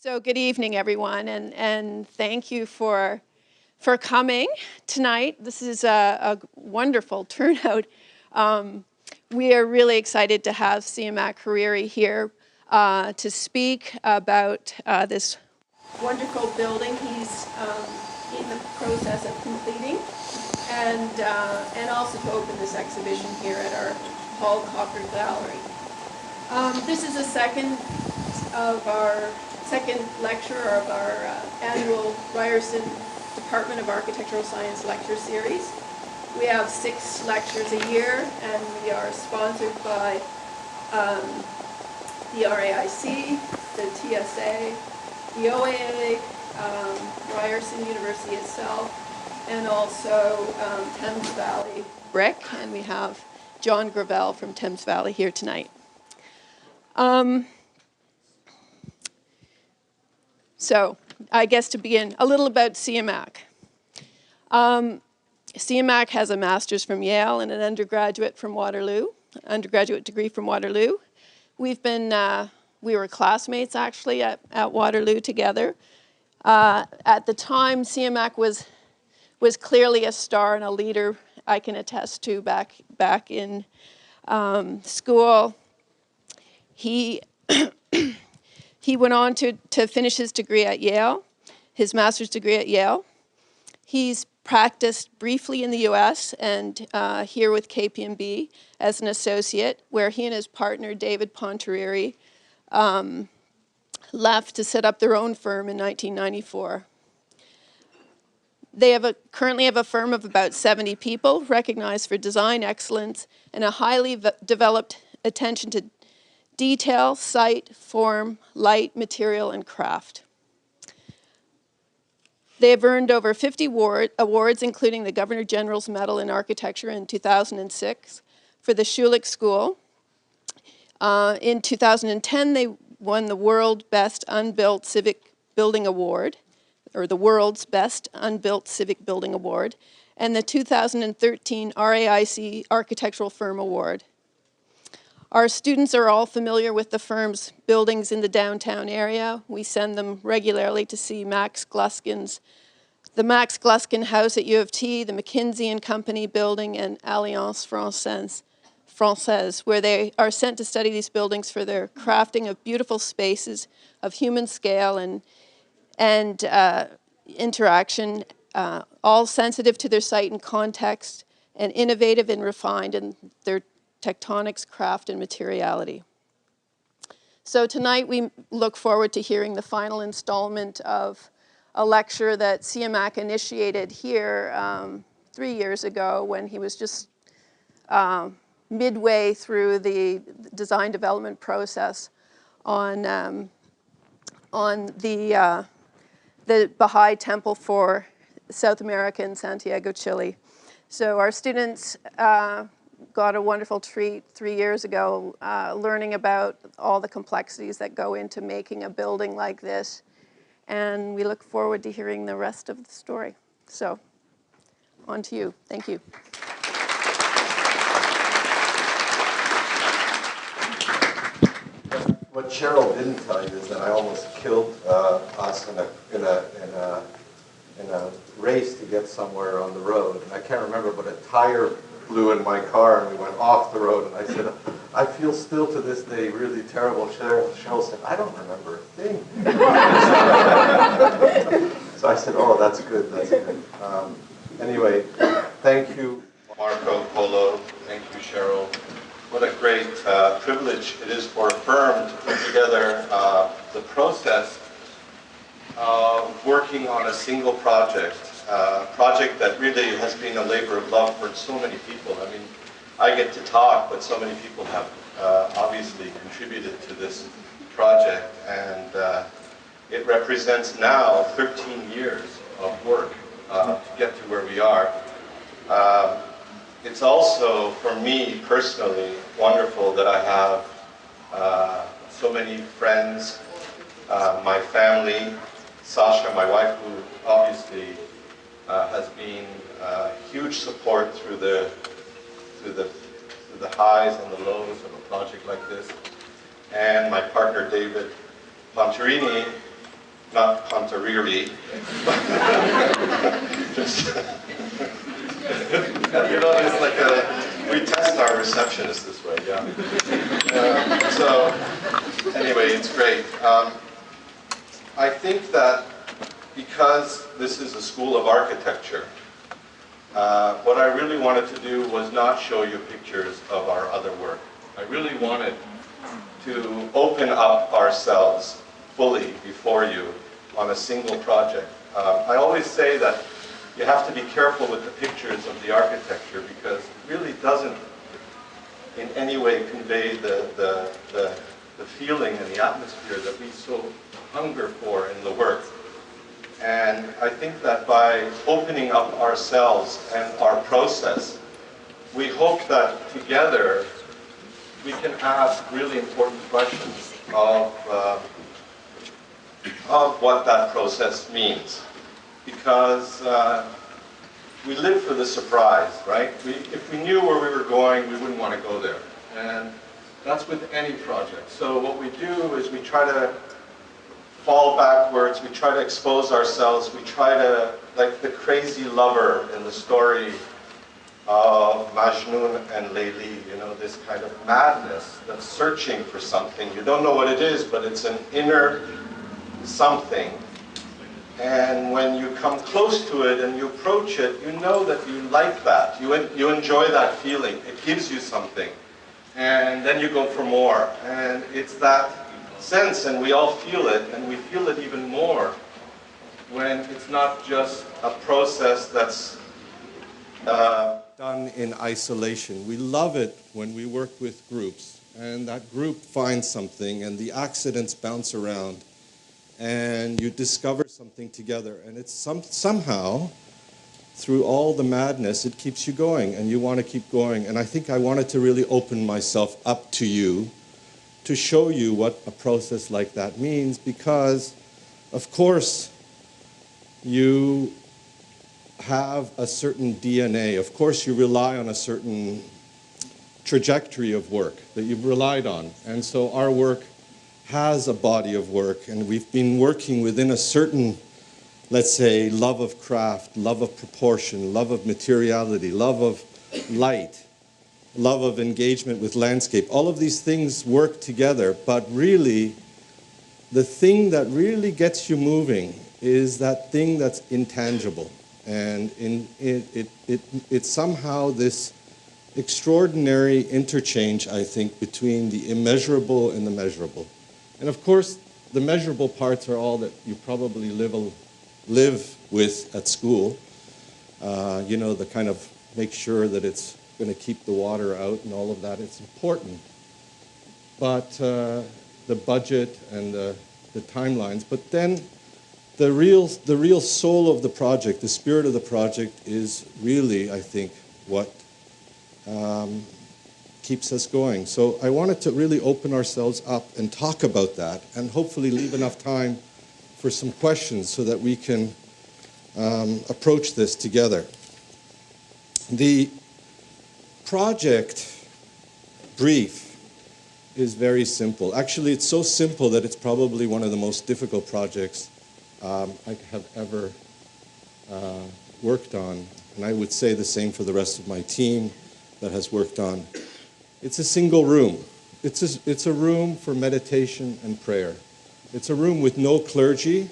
So good evening, everyone, and thank you for coming tonight. This is a wonderful turnout. We are really excited to have Siamak Hariri here to speak about this wonderful building he's in the process of completing, and also to open this exhibition here at our Paul Cochran Gallery. This is the second lecture of our annual Ryerson Department of Architectural Science lecture series. We have 6 lectures a year, and we are sponsored by the RAIC, the TSA, the OAA, Ryerson University itself, and also Thames Valley Brick, and we have John Gravel from Thames Valley here tonight. So, I guess to begin, a little about Siamak. Siamak has a master's from Yale and an undergraduate degree from Waterloo. We were classmates actually at Waterloo together. At the time, Siamak was clearly a star and a leader, I can attest to, back in school. He went on to finish his degree at Yale, his master's degree at Yale. He's practiced briefly in the US and here with KPMB as an associate, where he and his partner, David Pontarini, left to set up their own firm in 1994. They currently have a firm of about 70 people, recognized for design excellence and a highly developed attention to detail, site, form, light, material, and craft. They have earned over 50 awards, including the Governor General's Medal in Architecture in 2006 for the Schulich School. In 2010, they won the World Best Unbuilt Civic Building Award, or the World's Best Unbuilt Civic Building Award, and the 2013 RAIC Architectural Firm Award. Our students are all familiar with the firm's buildings in the downtown area. We send them regularly to see the Max Gluskin House at U of T, the McKinsey & Company building, and Alliance Française, where they are sent to study these buildings for their crafting of beautiful spaces of human scale and interaction, all sensitive to their site and context, and innovative and refined in their tectonics, craft, and materiality. So tonight we look forward to hearing the final installment of a lecture that Siamak initiated here 3 years ago when he was just midway through the design development process on the Baha'i Temple for South America in Santiago, Chile. So our students got a wonderful treat 3 years ago learning about all the complexities that go into making a building like this. And we look forward to hearing the rest of the story. So, on to you. Thank you. What Cheryl didn't tell you is that I almost killed us in a race to get somewhere on the road. And I can't remember, but a tire blew in my car and we went off the road, and I said, I feel still to this day really terrible. Cheryl said, I don't remember a thing. So I said, oh, that's good, that's good. Anyway, thank you, Marco Polo. Thank you, Cheryl. What a great privilege it is for a firm to put together the process of working on a single project. Project that really has been a labor of love for so many people. I mean, I get to talk, but so many people have obviously contributed to this project, and it represents now 13 years of work to get to where we are. It's also, for me personally, wonderful that I have so many friends, my family, Sasha, my wife, who obviously has been huge support through the highs and the lows of a project like this, and my partner David Pontarini, not Pontarini. You know, it's like we test our receptionist this way, yeah. So anyway, it's great. I think that because this is a school of architecture, what I really wanted to do was not show you pictures of our other work. I really wanted to open up ourselves fully before you on a single project. I always say that you have to be careful with the pictures of the architecture because it really doesn't in any way convey the feeling and the atmosphere that we so hunger for in the work. And I think that by opening up ourselves and our process, we hope that together we can ask really important questions of what that process means. Because we live for the surprise, right? If we knew where we were going, we wouldn't want to go there. And that's with any project. So what we do is we try to fall backwards, we try to expose ourselves, we try to, like the crazy lover in the story of Majnun and Layli, you know, this kind of madness that's searching for something. You don't know what it is, but it's an inner something. And when you come close to it and you approach it, you know that you like that. You enjoy that feeling. It gives you something. And then you go for more. And it's that sense, and we all feel it, and we feel it even more when it's not just a process that's done in isolation. We love it when we work with groups, and that group finds something, and the accidents bounce around, and you discover something together, and it's somehow, through all the madness, it keeps you going, and you want to keep going. And I think I wanted to really open myself up to you to show you what a process like that means, because, of course, you have a certain DNA. Of course, you rely on a certain trajectory of work that you've relied on. And so our work has a body of work, and we've been working within a certain, let's say, love of craft, love of proportion, love of materiality, love of light, love of engagement with landscape. All of these things work together, but really, the thing that really gets you moving is that thing that's intangible. And it's somehow this extraordinary interchange, I think, between the immeasurable and the measurable. And of course, the measurable parts are all that you probably live with at school. You know, the kind of make sure that it's going to keep the water out and all of that. It's important. But the budget and the timelines. But then the real soul of the project, the spirit of the project, is really, I think, what keeps us going. So I wanted to really open ourselves up and talk about that, and hopefully leave enough time for some questions so that we can approach this together. The project brief is very simple. Actually, it's so simple that it's probably one of the most difficult projects I have ever worked on. And I would say the same for the rest of my team that has worked on. It's a single room. It's a room for meditation and prayer. It's a room with no clergy.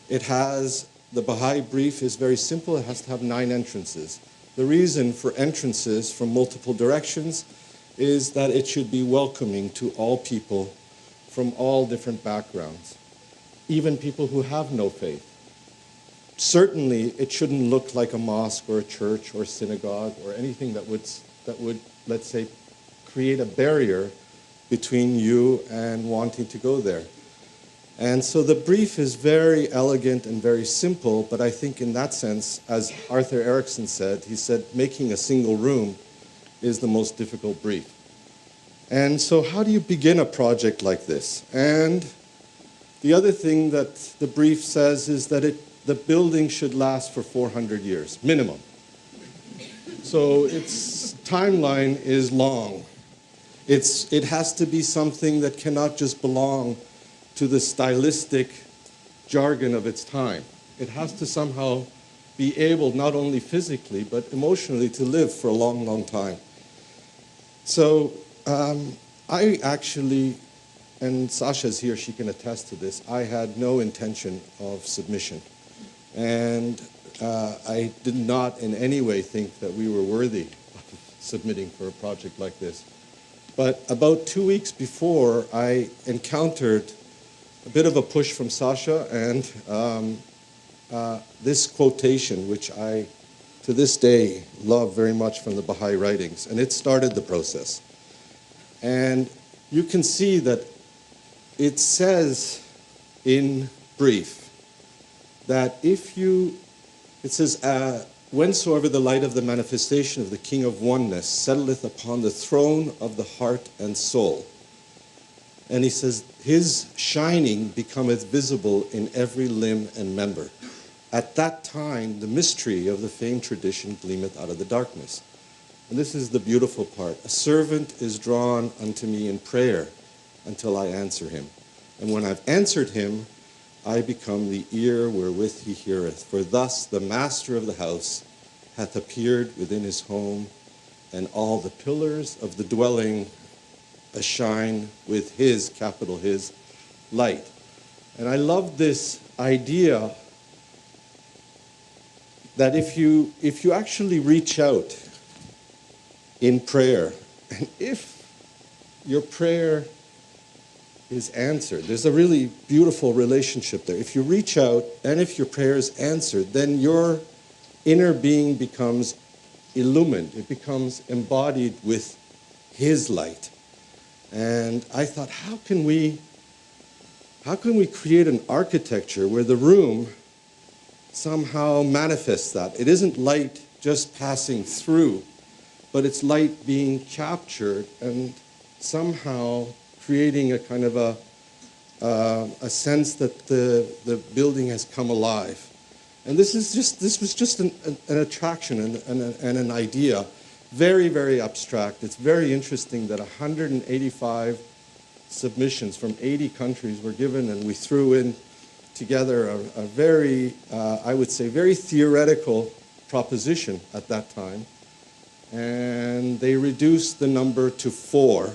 It has, the Baha'i brief is very simple. It has to have 9 entrances. The reason for entrances from multiple directions is that it should be welcoming to all people from all different backgrounds, even people who have no faith. Certainly, it shouldn't look like a mosque or a church or a synagogue or anything that would, let's say, create a barrier between you and wanting to go there. And so the brief is very elegant and very simple, but I think in that sense, as Arthur Erickson said, he said, making a single room is the most difficult brief. And so how do you begin a project like this? And the other thing that the brief says is that the building should last for 400 years, minimum. So its timeline is long. It has to be something that cannot just belong to the stylistic jargon of its time. It has to somehow be able, not only physically, but emotionally, to live for a long, long time. So I actually, and Sasha's here, she can attest to this, I had no intention of submission. And I did not in any way think that we were worthy of submitting for a project like this. But about 2 weeks before, I encountered a bit of a push from Sasha and this quotation, which I, to this day, love very much from the Baha'i writings. And it started the process. And you can see that it says in brief that if you, it says, whensoever the light of the manifestation of the King of Oneness settleth upon the throne of the heart and soul. And he says, his shining becometh visible in every limb and member. At that time, the mystery of the famed tradition gleameth out of the darkness. And this is the beautiful part. A servant is drawn unto me in prayer until I answer him. And when I've answered him, I become the ear wherewith he heareth. For thus the master of the house hath appeared within his home, and all the pillars of the dwelling shine with his, capital his, light. And I love this idea that if you actually reach out in prayer, and if your prayer is answered, there's a really beautiful relationship there. If you reach out and if your prayer is answered, then your inner being becomes illumined. It becomes embodied with his light. And I thought, how can we create an architecture where the room somehow manifests that? It isn't light just passing through, but it's light being captured and somehow creating a kind of a sense that the building has come alive. And this was just an attraction and an idea. Very, very abstract. It's very interesting that 185 submissions from 80 countries were given, and we threw in together a very, I would say, very theoretical proposition at that time. And they reduced the number to 4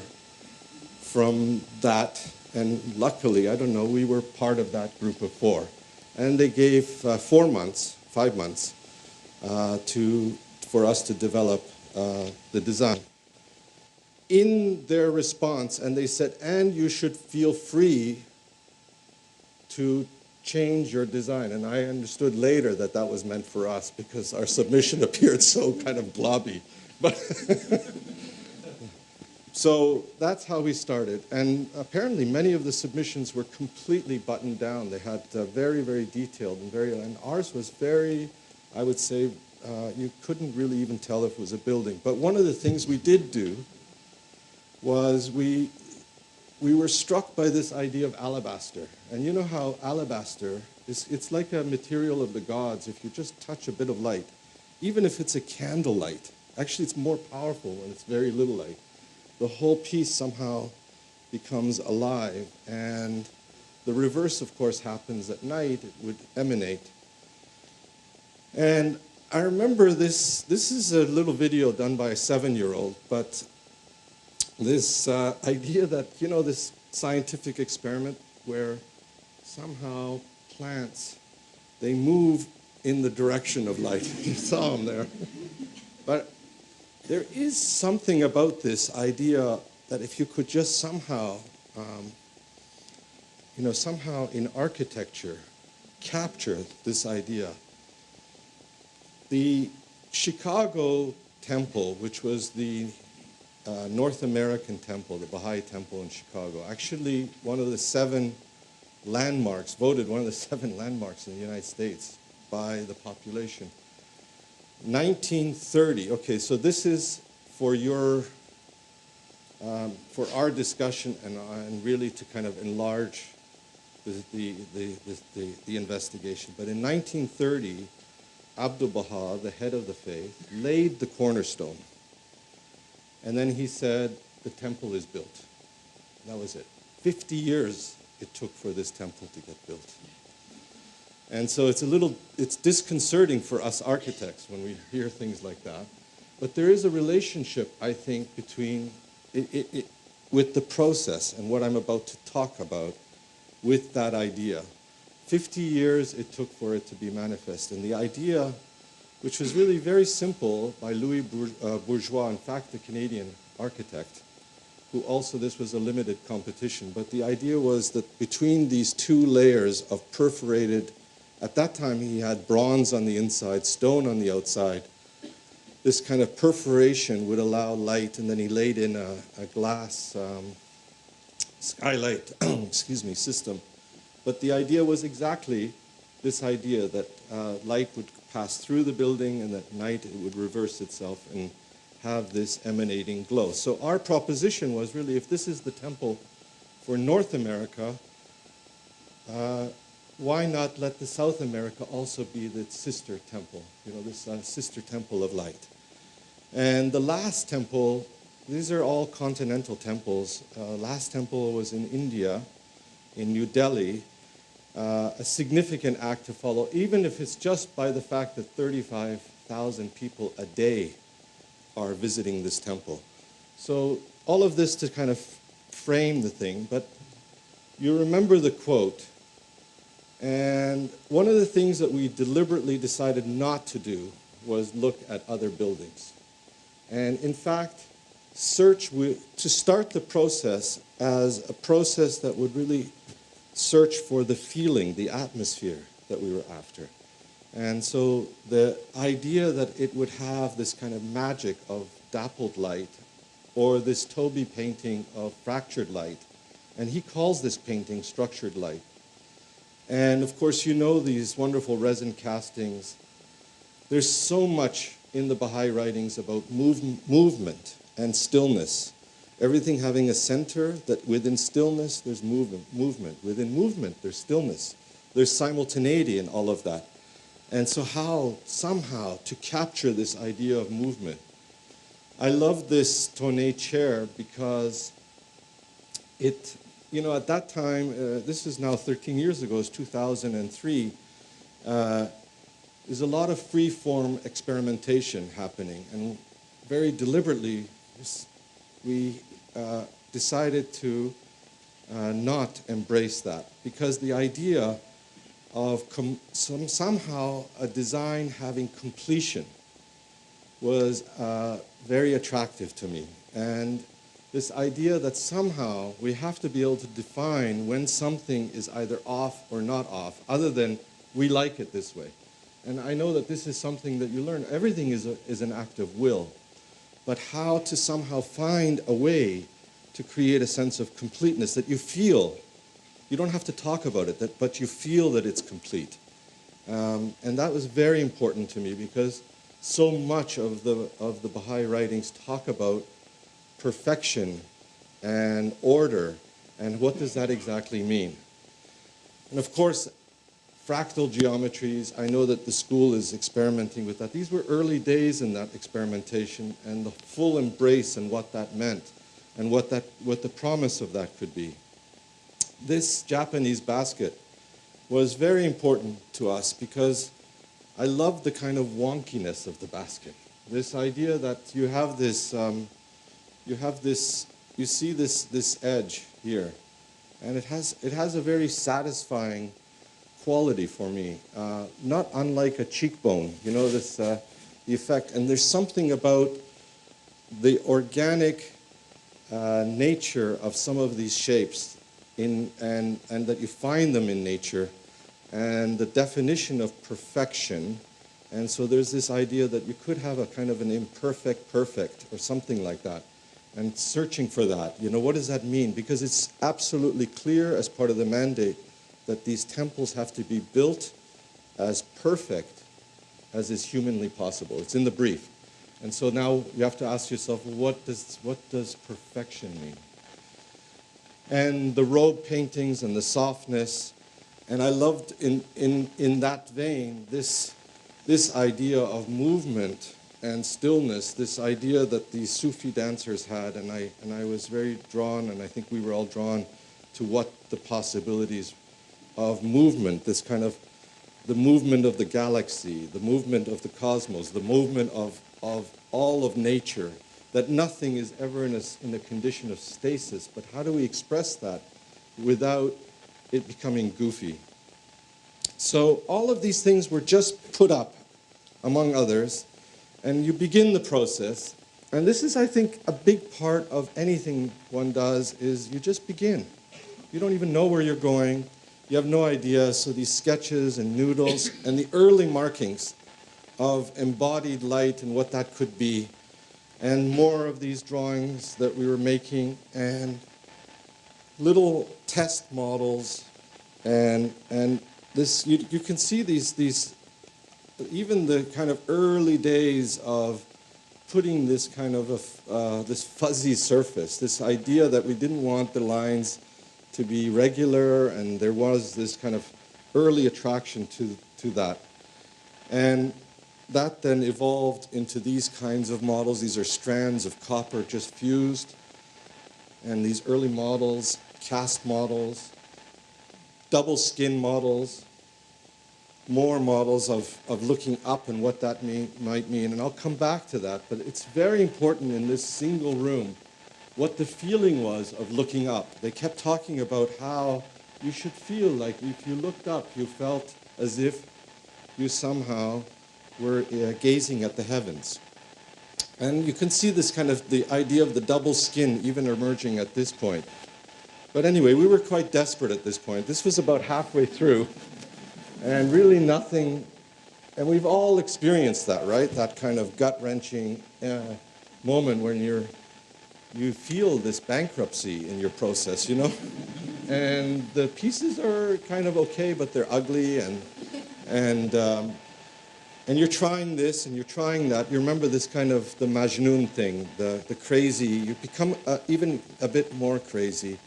from that. And luckily, I don't know, we were part of that group of 4. And they gave 5 months, for us to develop the design. In their response, and they said, and you should feel free to change your design. And I understood later that that was meant for us because our submission appeared so kind of globby. But so that's how we started. And apparently many of the submissions were completely buttoned down. They had very, very detailed and ours was very, I would say, you couldn't really even tell if it was a building. But one of the things we did do was we were struck by this idea of alabaster. And you know how alabaster it's like a material of the gods. If you just touch a bit of light, even if it's a candle light, actually it's more powerful when it's very little light. The whole piece somehow becomes alive. And the reverse, of course, happens at night. It would emanate. And I remember this is a little video done by a 7-year-old, but this idea that, you know, this scientific experiment where somehow plants, they move in the direction of light. You saw them there. But there is something about this idea that if you could just somehow, somehow in architecture, capture this idea. The Chicago temple, which was the North American temple, the Baha'i temple in Chicago, actually one of the 7 landmarks, voted one of the 7 landmarks in the United States by the population. 1930, okay, so this is for for our discussion and really to kind of enlarge the investigation. But in 1930, Abdu'l-Baha, the head of the faith, laid the cornerstone. And then he said, the temple is built. That was it. 50 years it took for this temple to get built. And so it's disconcerting for us architects when we hear things like that. But there is a relationship, I think, between with the process and what I'm about to talk about with that idea. 50 years it took for it to be manifest. And the idea, which was really very simple, by Louis Bourgeois, in fact, the Canadian architect, who also, this was a limited competition, but the idea was that between these two layers of perforated, at that time he had bronze on the inside, stone on the outside, this kind of perforation would allow light, and then he laid in a glass skylight excuse me, system. But the idea was exactly this idea that light would pass through the building, and at night it would reverse itself and have this emanating glow. So our proposition was really, if this is the temple for North America, why not let the South America also be the sister temple, this sister temple of light? And the last temple, these are all continental temples. Last temple was in India, in New Delhi. A significant act to follow, even if it's just by the fact that 35,000 people a day are visiting this temple. So all of this to kind of frame the thing, but you remember the quote, and one of the things that we deliberately decided not to do was look at other buildings. And in fact, to start the process as a process that would really search for the feeling, the atmosphere that we were after. And so the idea that it would have this kind of magic of dappled light, or this Toby painting of fractured light, and he calls this painting structured light. And of course, these wonderful resin castings. There's so much in the Baha'i writings about movement and stillness. Everything having a center, that within stillness, there's movement. Within movement, there's stillness. There's simultaneity in all of that. And so how, somehow, to capture this idea of movement. I love this Tonnet chair because it, at that time, this is now 13 years ago, it's 2003, there's a lot of free-form experimentation happening. And very deliberately, we decided to not embrace that, because the idea of somehow a design having completion was very attractive to me. And this idea that somehow we have to be able to define when something is either off or not off, other than we like it this way. And I know that this is something that you learn. Everything is an act of will. But how to somehow find a way to create a sense of completeness that you feel. You don't have to talk about it, but you feel that it's complete. And that was very important to me, because so much of the Baha'i writings talk about perfection and order, and what does that exactly mean? And of course, fractal geometries, I know that the school is experimenting with that. These were early days in that experimentation, and the full embrace and what that meant, and what the promise of that could be. This Japanese basket was very important to us because I loved the kind of wonkiness of the basket. This idea that you see this edge here, and it has a very satisfying quality for me, not unlike a cheekbone, the effect. And there's something about the organic nature of some of these shapes, and that you find them in nature, and the definition of perfection. And so there's this idea that you could have a kind of an imperfect perfect, or something like that, and searching for that. What does that mean? Because it's absolutely clear as part of the mandate that these temples have to be built as perfect as is humanly possible. It's in the brief. And so now you have to ask yourself, well, what does perfection mean? And the robe paintings and the softness. And I loved in that vein this idea of movement and stillness, this idea that these Sufi dancers had, and I was very drawn, and I think we were all drawn to what the possibilities of movement, this kind of the movement of the galaxy, the movement of the cosmos, the movement of all of nature, that nothing is ever in a condition of stasis. But how do we express that without it becoming goofy? So all of these things were just put up, among others, and you begin the process. And this is, I think, a big part of anything one does, is you just begin. You don't even know where you're going. You have no idea. So these sketches and noodles and the early markings of embodied light and what that could be, and more of these drawings that we were making, and little test models, and this, you can see these even the kind of early days of putting this kind of this fuzzy surface, this idea that we didn't want the lines to be regular, and there was this kind of early attraction to that. And that then evolved into these kinds of models. These are strands of copper just fused. And these early models, cast models, double skin models, more models of looking up and what that might mean. And I'll come back to that. But it's very important in this single room what the feeling was of looking up. They kept talking about how you should feel like if you looked up, you felt as if you somehow were gazing at the heavens. And you can see this kind of, the idea of the double skin even emerging at this point. But anyway, we were quite desperate at this point. This was about halfway through, and really nothing, and we've all experienced that, right? That kind of gut-wrenching moment when you feel this bankruptcy in your process, you know? And the pieces are kind of okay, but they're ugly, and you're trying this and you're trying that. You remember this kind of the Majnun thing, the crazy. You become even a bit more crazy.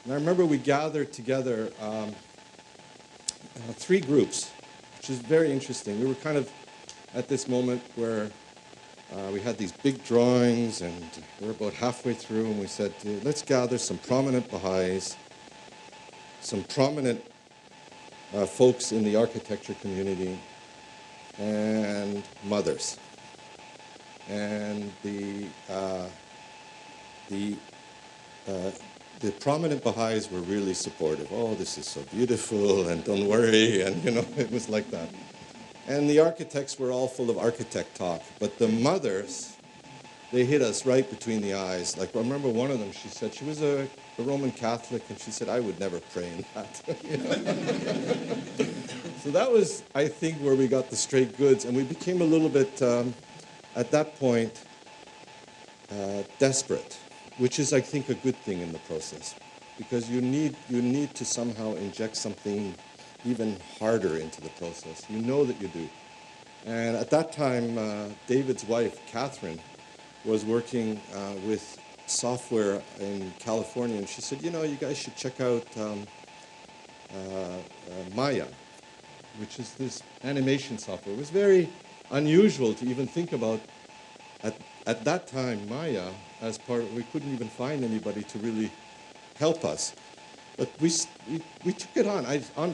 And I remember we gathered together 3 groups, which is very interesting. We were kind of at this moment where we had these big drawings, and we were about halfway through, and we said, let's gather some prominent Baha'is, some prominent folks in the architecture community, and mothers. And the prominent Baha'is were really supportive. Oh, this is so beautiful, and don't worry, and you know, it was like that. And the architects were all full of architect talk, but the mothers, they hit us right between the eyes. Like, I remember one of them, she said, she was a Roman Catholic, and she said, I would never pray in that. You know? So that was, I think, where we got the straight goods, and we became a little bit, at that point, desperate, which is, I think, a good thing in the process, because you need to somehow inject something even harder into the process. You know that you do. And at that time, David's wife, Catherine, was working with software in California, and she said, you know, you guys should check out Maya, which is this animation software. It was very unusual to even think about at that time Maya as part of, we couldn't even find anybody to really help us. But we took it on.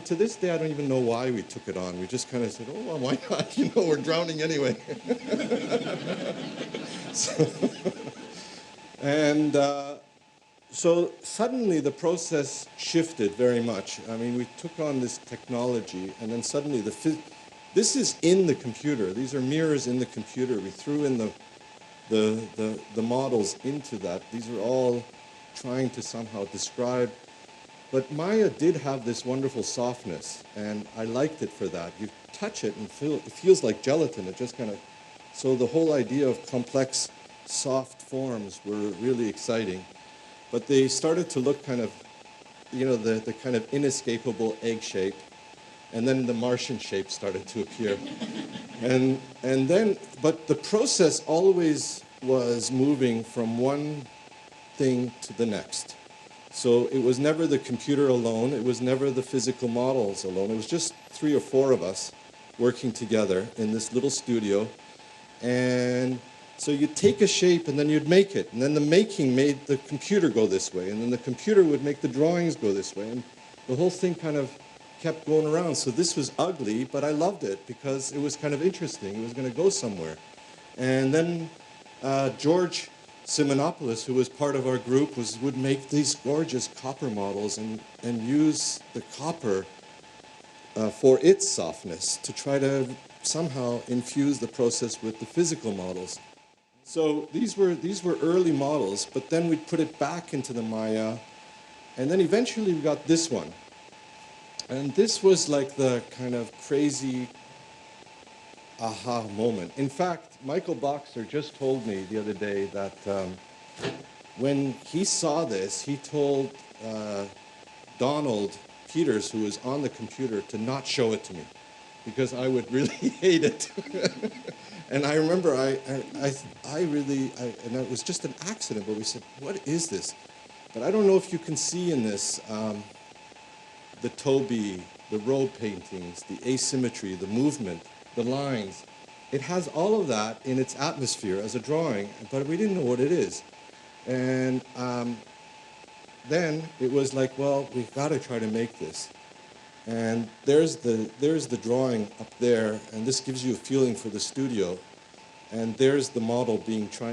To this day, I don't even know why we took it on. We just kind of said, oh, well, why not? You know, we're drowning anyway. So suddenly the process shifted very much. I mean, we took on this technology, and then suddenly this is in the computer. These are mirrors in the computer. We threw in the models into that. These are all trying to somehow describe. But Maya did have this wonderful softness, and I liked it for that. You touch it and it feels like gelatin. It just kind of, so the whole idea of complex, soft forms were really exciting. But they started to look kind of, you know, the kind of inescapable egg shape, and then the Martian shape started to appear. and then, but the process always was moving from one thing to the next. So it was never the computer alone. It was never the physical models alone. It was just 3 or 4 of us working together in this little studio. And so you'd take a shape, and then you'd make it. And then the making made the computer go this way. And then the computer would make the drawings go this way. And the whole thing kind of kept going around. So this was ugly, but I loved it because it was kind of interesting. It was going to go somewhere. And then George Simonopoulos, who was part of our group, would make these gorgeous copper models and use the copper for its softness to try to somehow infuse the process with the physical models. So these were early models, but then we'd put it back into the Maya, and then eventually we got this one. And this was like the kind of crazy aha moment. In fact, Michael Boxer just told me the other day that when he saw this, he told Donald Peters, who was on the computer, to not show it to me because I would really hate it. And I remember and it was just an accident, but we said, what is this? But I don't know if you can see in this the Toby, the robe paintings, the asymmetry, the movement, the lines. It has all of that in its atmosphere as a drawing, but we didn't know what it is. And then it was like, well, we've got to try to make this. And there's the drawing up there, and this gives you a feeling for the studio. And there's the model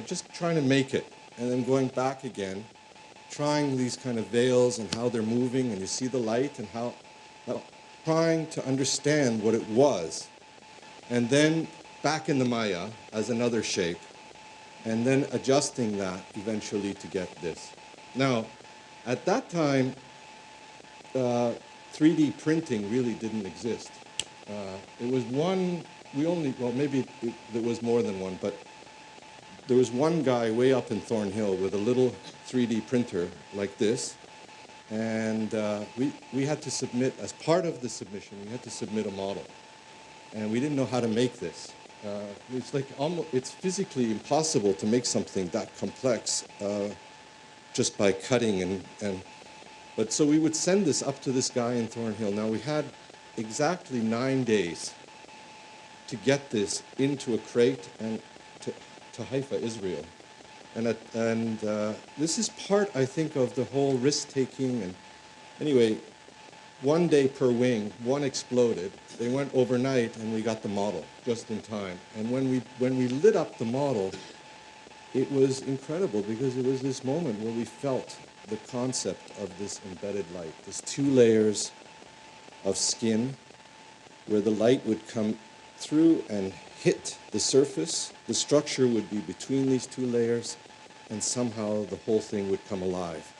just trying to make it, and then going back again, trying these kind of veils and how they're moving, and you see the light and how trying to understand what it was. And then back in the Maya as another shape, and then adjusting that eventually to get this. Now, at that time, 3D printing really didn't exist. It was one, maybe there was more than one, but there was one guy way up in Thornhill with a little 3D printer like this, and we had to submit, as part of the submission, we had to submit a model. And we didn't know how to make this. It's physically impossible to make something that complex just by cutting but so we would send this up to this guy in Thornhill. Now we had exactly 9 days to get this into a crate and to Haifa, Israel. And this is part, I think, of the whole risk-taking. And anyway, 1 day per wing, one exploded. They went overnight, and we got the model just in time. And when we lit up the model, it was incredible because it was this moment where we felt the concept of this embedded light, this 2 layers of skin where the light would come through and hit the surface. The structure would be between these 2 layers, and somehow the whole thing would come alive.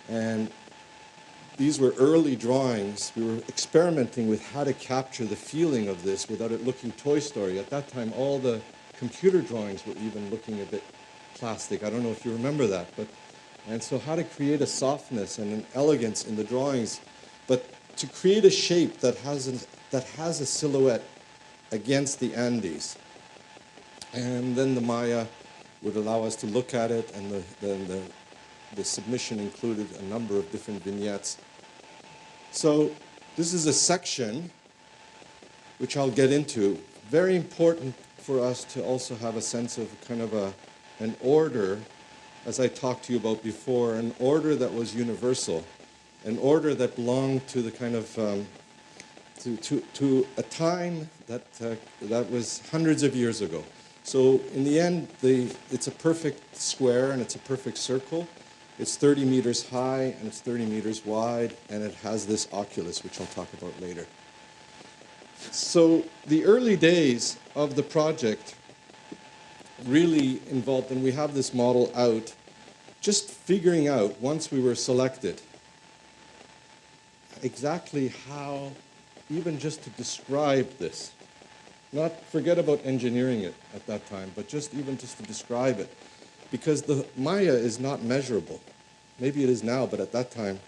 And these were early drawings. We were experimenting with how to capture the feeling of this without it looking Toy Story. At that time, all the computer drawings were even looking a bit plastic. I don't know if you remember that. And so how to create a softness and an elegance in the drawings, but to create a shape that has a silhouette against the Andes. And then the Maya would allow us to look at it, and the submission included a number of different vignettes. So this is a section which I'll get into. Very important for us to also have a sense of kind of an order, as I talked to you about before, an order that was universal, an order that belonged to the kind of to a time that was hundreds of years ago. So in the end, it's a perfect square and it's a perfect circle. It's 30 meters high and it's 30 meters wide, and it has this oculus, which I'll talk about later. So the early days of the project really involved, and we have this model out, just figuring out, once we were selected, exactly how, even just to describe this, not forget about engineering it at that time, but just to describe it. Because the Maya is not measurable. Maybe it is now, but at that time,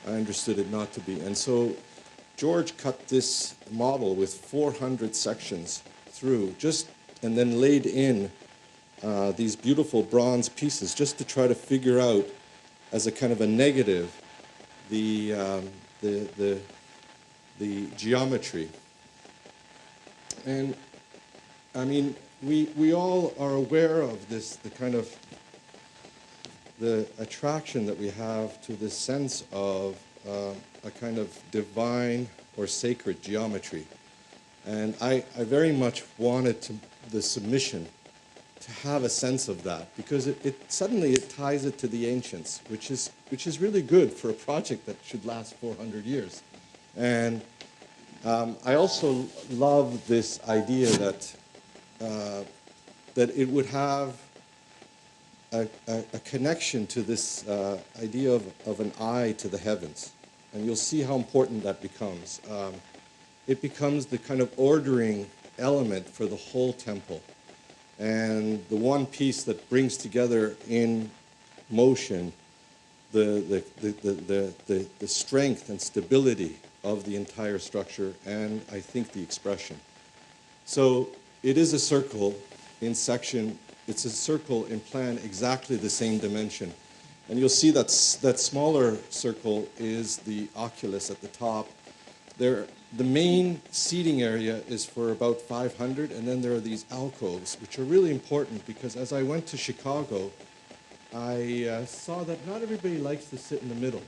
I understood it not to be. And so George cut this model with 400 sections through, and then laid in these beautiful bronze pieces just to try to figure out, as a kind of a negative, the geometry. And I mean, we all are aware of this, the attraction that we have to this sense of a kind of divine or sacred geometry. And I very much wanted the submission to have a sense of that, because suddenly it ties it to the ancients, which is really good for a project that should last 400 years. And I also love this idea that it would have a connection to this idea of an eye to the heavens. And you'll see how important that becomes. It becomes the kind of ordering element for the whole temple. And the one piece that brings together in motion the strength and stability of the entire structure, and I think the expression. So it is a circle in section, it's a circle in plan exactly the same dimension. And you'll see that smaller circle is the oculus at the top. The main seating area is for about 500, and then there are these alcoves, which are really important because as I went to Chicago, I saw that not everybody likes to sit in the middle,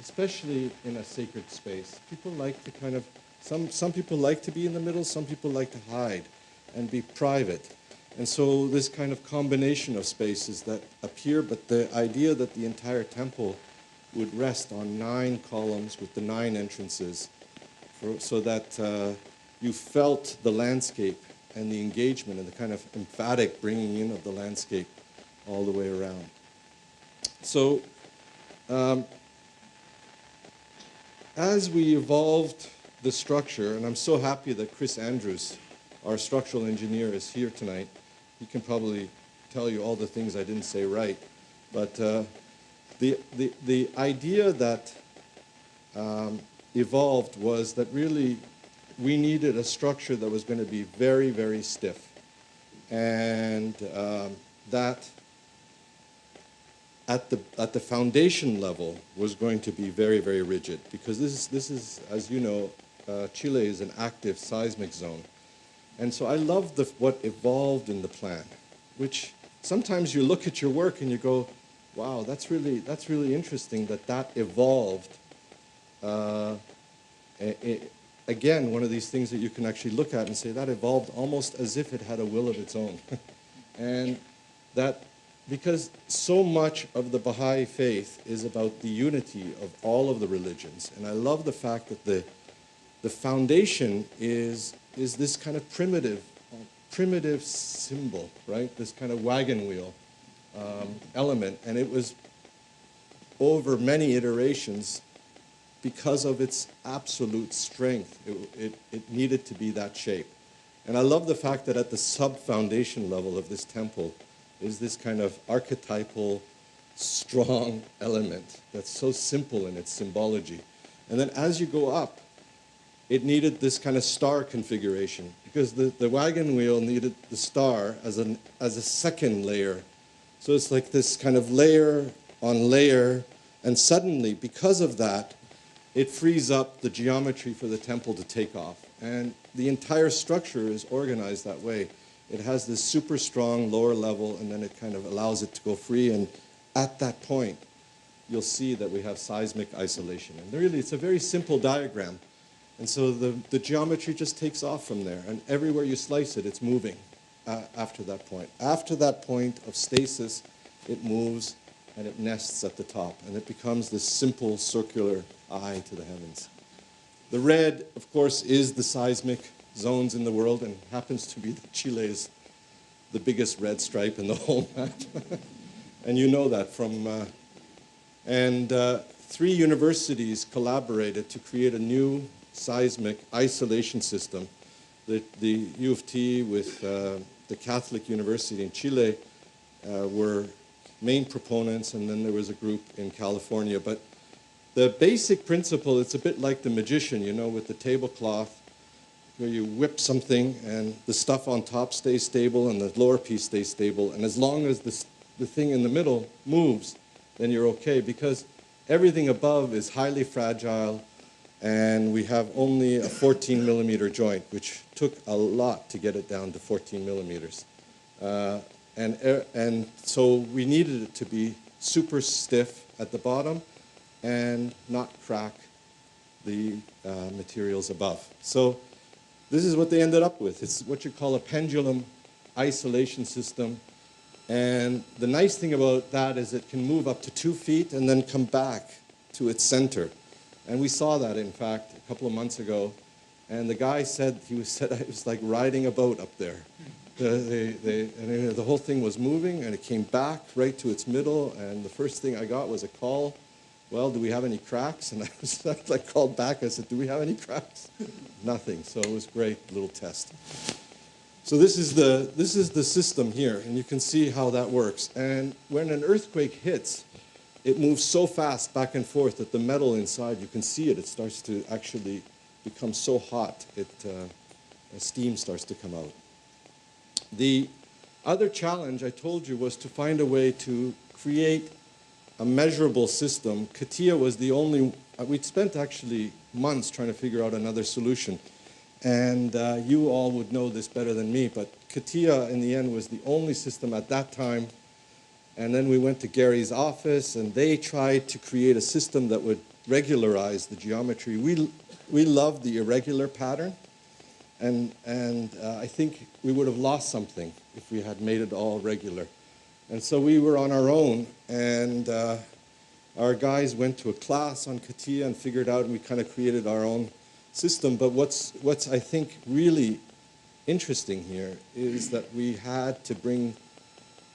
especially in a sacred space. People like to kind of, some people like to be in the middle, some people like to hide and be private. And so this kind of combination of spaces that appear, but the idea that the entire temple would rest on 9 columns with the 9 entrances, so that you felt the landscape and the engagement and the kind of emphatic bringing in of the landscape all the way around. So as we evolved the structure, and I'm so happy that Chris Andrews, our structural engineer, is here tonight. He can probably tell you all the things I didn't say right. But the idea that evolved was that really we needed a structure that was going to be very, very stiff. And that at the foundation level was going to be very, very rigid. Because this is as you know, Chile is an active seismic zone. And so I love what evolved in the plan, which sometimes you look at your work and you go, wow, that's really interesting that evolved. Again, one of these things that you can actually look at and say that evolved almost as if it had a will of its own. And that, because so much of the Baha'i faith is about the unity of all of the religions. And I love the fact that the foundation is this kind of primitive symbol, right? This kind of wagon wheel element. And it was over many iterations, because of its absolute strength, it needed to be that shape. And I love the fact that at the sub-foundation level of this temple is this kind of archetypal, strong element that's so simple in its symbology. And then as you go up, it needed this kind of star configuration, because the wagon wheel needed the star as a second layer. So it's like this kind of layer on layer, and suddenly, because of that, it frees up the geometry for the temple to take off. And the entire structure is organized that way. It has this super strong lower level, and then it kind of allows it to go free. And at that point, you'll see that we have seismic isolation. And really, it's a very simple diagram. And so the geometry just takes off from there. And everywhere you slice it, it's moving after that point. After that point of stasis, it moves and it nests at the top. And it becomes this simple circular eye to the heavens. The red, of course, is the seismic zones in the world, and happens to be that Chile is the biggest red stripe in the whole map. And you know that from... 3 universities collaborated to create a new seismic isolation system. The U of T with the Catholic University in Chile were main proponents, and then there was a group in California. But the basic principle, it's a bit like the magician, you know, with the tablecloth, where you whip something and the stuff on top stays stable and the lower piece stays stable. And as long as the thing in the middle moves, then you're okay, because everything above is highly fragile, and we have only a 14 millimeter joint, which took a lot to get it down to 14 millimeters. And so we needed it to be super stiff at the bottom and not crack the materials above. So this is what they ended up with. It's what you call a pendulum isolation system. And the nice thing about that is it can move up to 2 feet and then come back to its center. And we saw that, in fact, a couple of months ago. And the guy said, it was like riding a boat up there. The whole thing was moving, and it came back right to its middle. And the first thing I got was a call. Well, do we have any cracks? And I called back. I said, do we have any cracks? Nothing. So it was a great little test. So this is the system here, and you can see how that works. And when an earthquake hits, it moves so fast back and forth that the metal inside, you can see it. It starts to actually become so hot, steam starts to come out. The other challenge I told you was to find a way to create a measurable system. CATIA was the only, we'd spent actually months trying to figure out another solution. And you all would know this better than me, but CATIA in the end was the only system at that time. And then we went to Gary's office, and they tried to create a system that would regularize the geometry. We loved the irregular pattern, and I think we would have lost something if we had made it all regular. And so we were on our own, and our guys went to a class on CATIA and figured out, and we kind of created our own system. But what's I think really interesting here is that we had to bring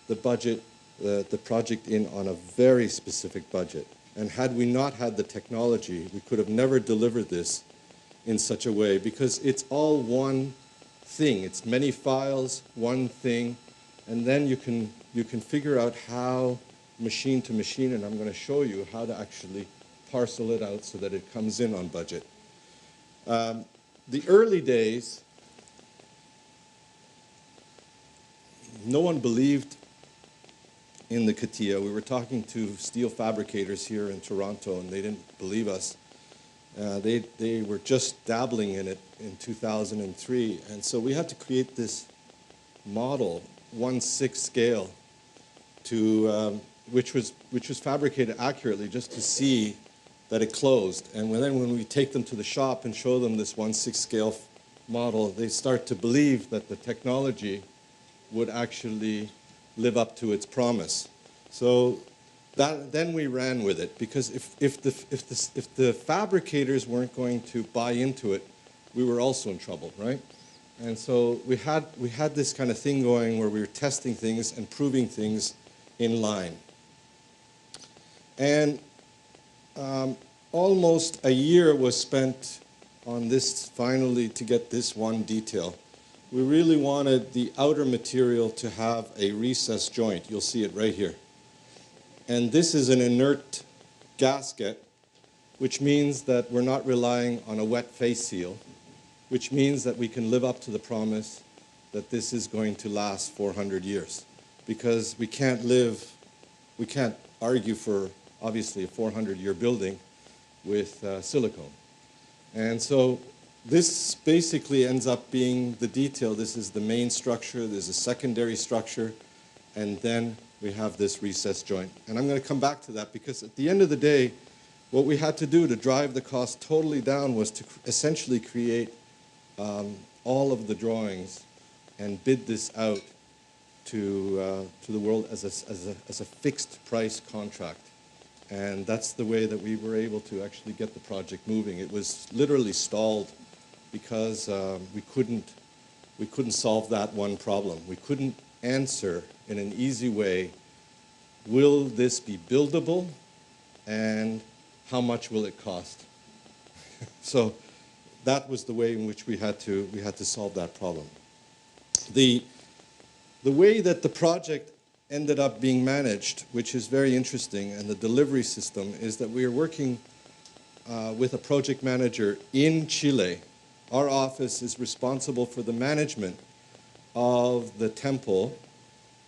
the budget, the project in on a very specific budget. And had we not had the technology, we could have never delivered this in such a way, because it's all one thing. It's many files, one thing, and then you can figure out how machine to machine, and I'm going to show you how to actually parcel it out so that it comes in on budget. The early days, no one believed in the CATIA. We were talking to steel fabricators here in Toronto, and they didn't believe us. They were just dabbling in it in 2003, and so we had to create this model, 1/6 scale, which was fabricated accurately just to see that it closed. And then when we take them to the shop and show them this 1/6 scale model, they start to believe that the technology would actually live up to its promise. So then we ran with it, because if the fabricators weren't going to buy into it, we were also in trouble, right? And so we had this kind of thing going where we were testing things and proving things in line. And almost a year was spent on this finally to get this one detail. We really wanted the outer material to have a recessed joint. You'll see it right here. And this is an inert gasket, which means that we're not relying on a wet face seal, which means that we can live up to the promise that this is going to last 400 years. Because we can't argue for, obviously, a 400-year building with silicone. And so this basically ends up being the detail. This is the main structure, there's a secondary structure, and then we have this recessed joint. And I'm going to come back to that, because at the end of the day, what we had to do to drive the cost totally down was to essentially create all of the drawings and bid this out to the world as a fixed price contract. And that's the way that we were able to actually get the project moving. It was literally stalled because we couldn't solve that one problem. We couldn't answer in an easy way, will this be buildable, and how much will it cost? So that was the way in which we had to solve that problem. The way that the project ended up being managed, which is very interesting, and the delivery system, is that we are working with a project manager in Chile. Our office is responsible for the management of the temple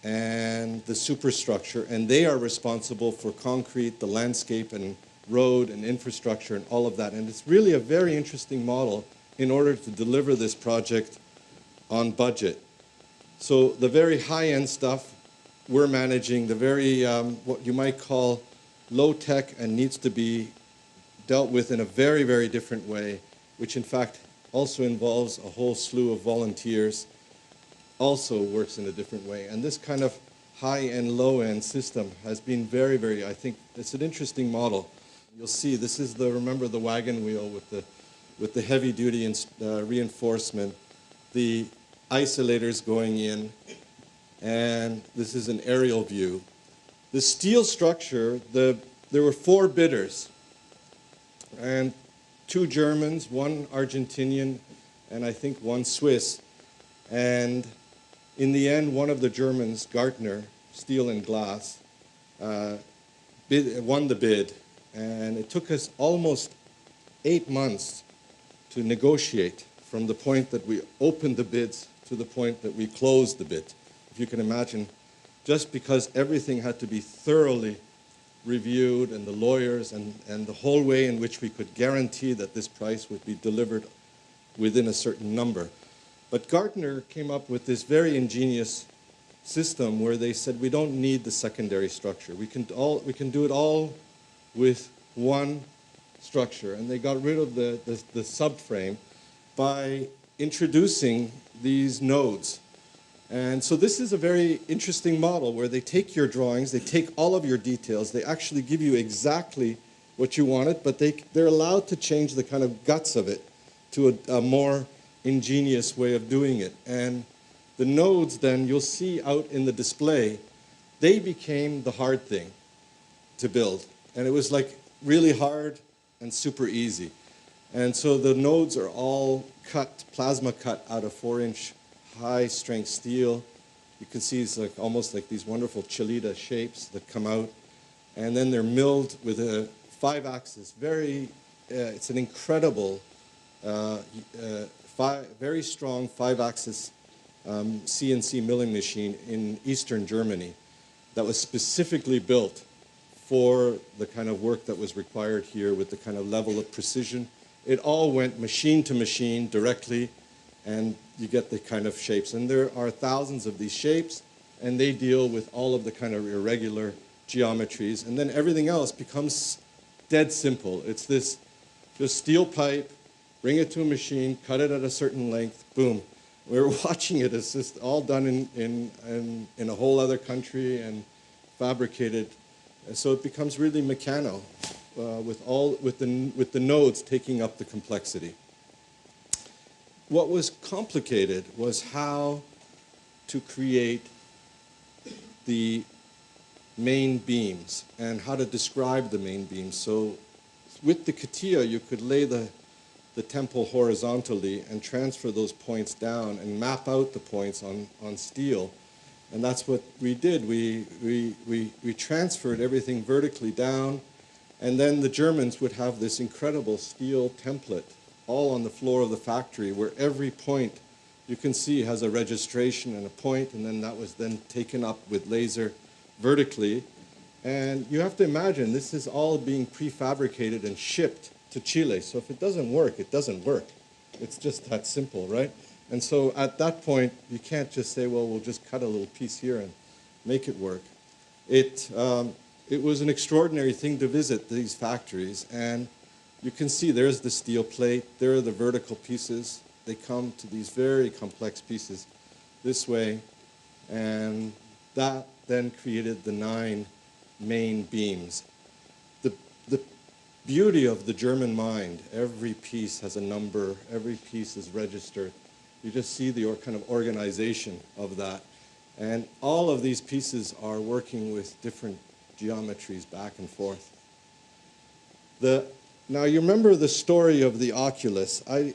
and the superstructure, and they are responsible for concrete, the landscape, and road and infrastructure and all of that. And it's really a very interesting model in order to deliver this project on budget. So the very high-end stuff we're managing, the very what you might call low-tech and needs to be dealt with in a very, very different way, which in fact also involves a whole slew of volunteers, also works in a different way. And this kind of high and low end system has been very, very, I think it's an interesting model. You'll see this is remember the wagon wheel with the heavy duty reinforcement, the isolators going in, and this is an aerial view. The steel structure, there were 4 bidders, and 2 Germans, 1 Argentinian, and I think 1 Swiss. And in the end, one of the Germans, Gartner, Steel and Glass, won the bid. And it took us almost 8 months to negotiate from the point that we opened the bids to the point that we closed the bid. If you can imagine, just because everything had to be thoroughly reviewed, and the lawyers and the whole way in which we could guarantee that this price would be delivered within a certain number. But Gartner came up with this very ingenious system where they said we don't need the secondary structure. We can do it all with one structure. And they got rid of the subframe by introducing these nodes. And so this is a very interesting model where they take your drawings, they take all of your details, they actually give you exactly what you wanted, but they're allowed to change the kind of guts of it to a more ingenious way of doing it. And the nodes then, you'll see out in the display, they became the hard thing to build. And it was like really hard and super easy. And so the nodes are all cut, plasma cut out of 4-inch high-strength steel. You can see it's like almost like these wonderful Chilita shapes that come out. And then they're milled with a 5-axis, it's an incredible, very strong 5-axis CNC milling machine in Eastern Germany that was specifically built for the kind of work that was required here with the kind of level of precision. It all went machine to machine directly, and you get the kind of shapes. And there are thousands of these shapes, and they deal with all of the kind of irregular geometries. And then everything else becomes dead simple. It's this just steel pipe, bring it to a machine, cut it at a certain length, boom. We're watching it. It's just all done in a whole other country and fabricated. And so it becomes really mechano with the nodes taking up the complexity. What was complicated was how to create the main beams and how to describe the main beams. So with the CATIA, you could lay the temple horizontally and transfer those points down and map out the points on steel. And that's what we did. We transferred everything vertically down, and then the Germans would have this incredible steel template all on the floor of the factory where every point you can see has a registration and a point, and then that was then taken up with laser vertically. And you have to imagine this is all being prefabricated and shipped to Chile. So if it doesn't work, it doesn't work. It's just that simple, right? And so at that point, you can't just say, well, we'll just cut a little piece here and make it work. It was an extraordinary thing to visit these factories. And you can see there's the steel plate. There are the vertical pieces. They come to these very complex pieces this way. And that then created the 9 main beams. The beauty of the German mind, every piece has a number, every piece is registered. You just see the kind of organization of that. And all of these pieces are working with different geometries back and forth. Now you remember the story of the oculus. I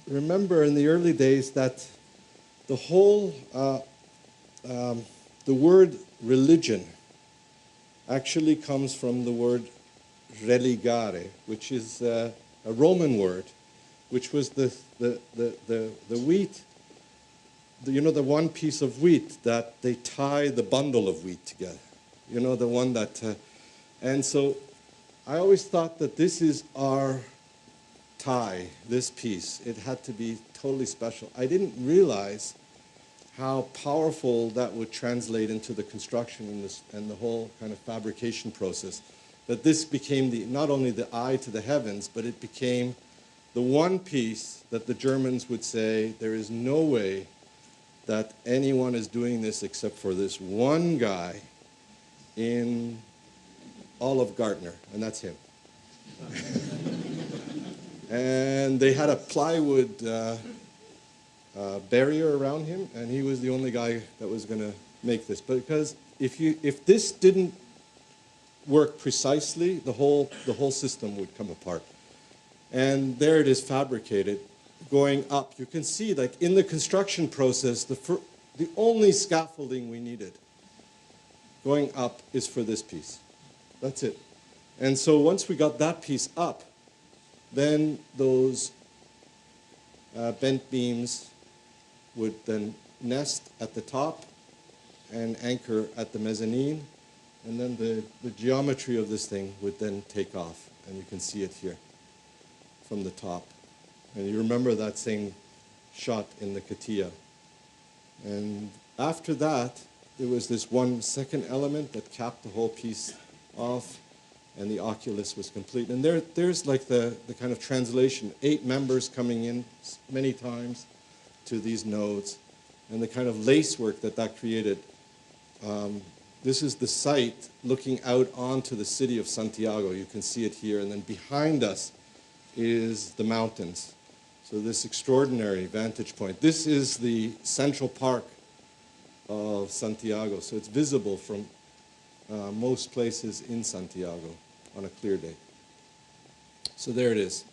remember in the early days that the whole, the word religion actually comes from the word religare, which is a Roman word, which was the wheat, the one piece of wheat that they tie the bundle of wheat together. You know, the one that, and so I always thought that this is our tie, this piece. It had to be totally special. I didn't realize how powerful that would translate into the construction and the whole kind of fabrication process. that this became not only the eye to the heavens, but it became the one piece that the Germans would say, there is no way that anyone is doing this except for this one guy in Olive Gardner, and that's him. And they had a plywood barrier around him, and he was the only guy that was going to make this. But because if this didn't work precisely, the whole system would come apart. And there it is fabricated, going up. You can see, like in the construction process, the only scaffolding we needed going up is for this piece. That's it. And so once we got that piece up, then those bent beams would then nest at the top and anchor at the mezzanine. And then the geometry of this thing would then take off. And you can see it here from the top. And you remember that same shot in the Katia. And after that, there was this one second element that capped the whole piece off, and the oculus was complete. And there's like the kind of translation, 8 members coming in many times to these nodes, and the kind of lace work that created. This is the site looking out onto the city of Santiago. You can see it here. And then behind us is the mountains. So this extraordinary vantage point. This is the central park of Santiago. So it's visible from most places in Santiago on a clear day. So there it is.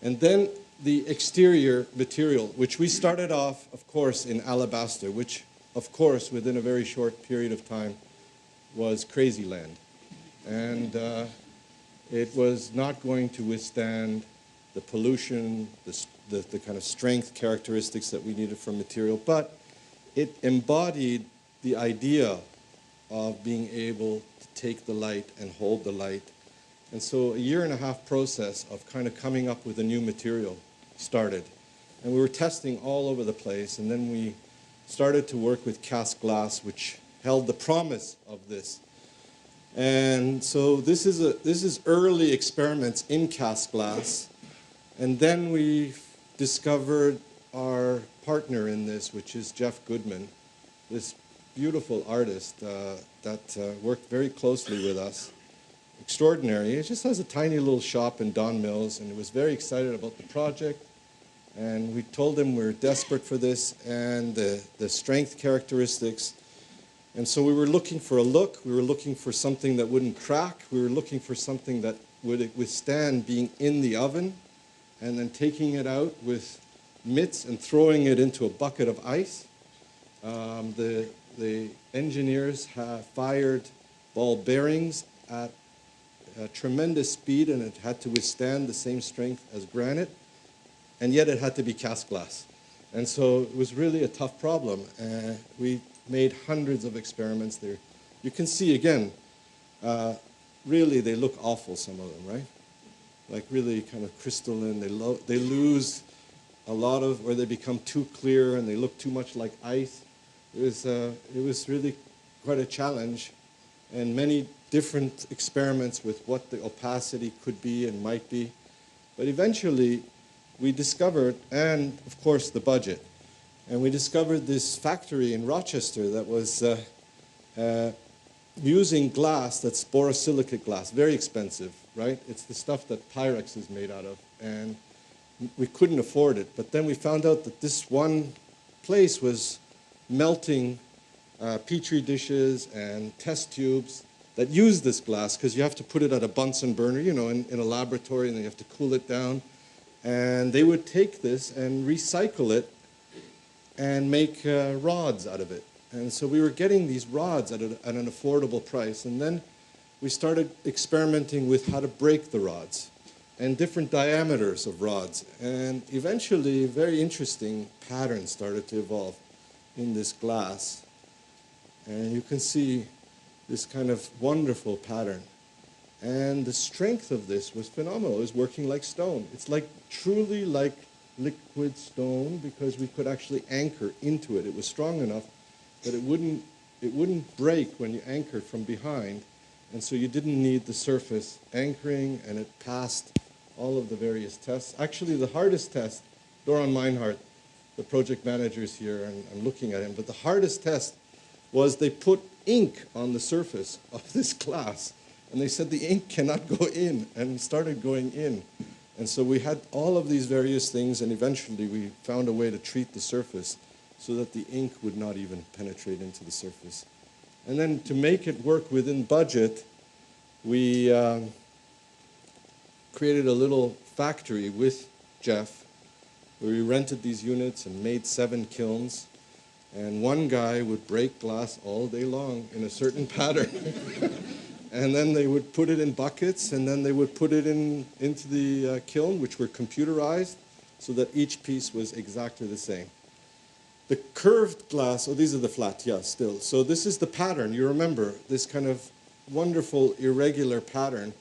And then the exterior material, which we started off, of course, in alabaster, which, of course, within a very short period of time, was crazy land. And it was not going to withstand the pollution, the kind of strength characteristics that we needed from material, but it embodied the idea of being able to take the light and hold the light. And so a 1.5-year process of kind of coming up with a new material started. And we were testing all over the place, and then we started to work with cast glass, which held the promise of this. And so this is early experiments in cast glass. And then we discovered our partner in this, which is Jeff Goodman, this beautiful artist that worked very closely with us. Extraordinary. He just has a tiny little shop in Don Mills, and he was very excited about the project. And we told him we're desperate for this and the strength characteristics. And so we were looking for a look. We were looking for something that wouldn't crack. We were looking for something that would withstand being in the oven and then taking it out with mitts and throwing it into a bucket of ice. The engineers have fired ball bearings at a tremendous speed, and it had to withstand the same strength as granite, and yet it had to be cast glass. And so it was really a tough problem. We made hundreds of experiments there. You can see, again, really they look awful, some of them, right? Like really kind of crystalline. They lose a lot of, or they become too clear and they look too much like ice. It was really quite a challenge, and many different experiments with what the opacity could be and might be. But eventually we discovered, and of course the budget, and we discovered this factory in Rochester that was using glass that's borosilicate glass, very expensive, right? It's the stuff that Pyrex is made out of, and we couldn't afford it. But then we found out that this one place was melting Petri dishes and test tubes that use this glass, because you have to put it at a Bunsen burner, you know, in a laboratory, and then you have to cool it down. And they would take this and recycle it and make rods out of it. And so we were getting these rods at an affordable price. And then we started experimenting with how to break the rods and different diameters of rods. And eventually, very interesting patterns started to evolve in this glass. And you can see this kind of wonderful pattern. And the strength of this was phenomenal. It was working like stone. It's like truly like liquid stone, because we could actually anchor into it. It was strong enough that it wouldn't break when you anchored from behind. And so you didn't need the surface anchoring, and it passed all of the various tests. Actually, the hardest test, Doron Meinhardt, the project manager, is here, and I'm looking at him, but the hardest test was they put ink on the surface of this glass, and they said the ink cannot go in, and it started going in. And so we had all of these various things, and eventually we found a way to treat the surface so that the ink would not even penetrate into the surface. And then to make it work within budget, we created a little factory with Jeff where we rented these units and made 7 kilns. And one guy would break glass all day long in a certain pattern. And then they would put it in buckets, and then they would put it into the kiln, which were computerized, so that each piece was exactly the same. The curved glass, oh, these are the flat, yeah, still. So this is the pattern. You remember this kind of wonderful irregular pattern,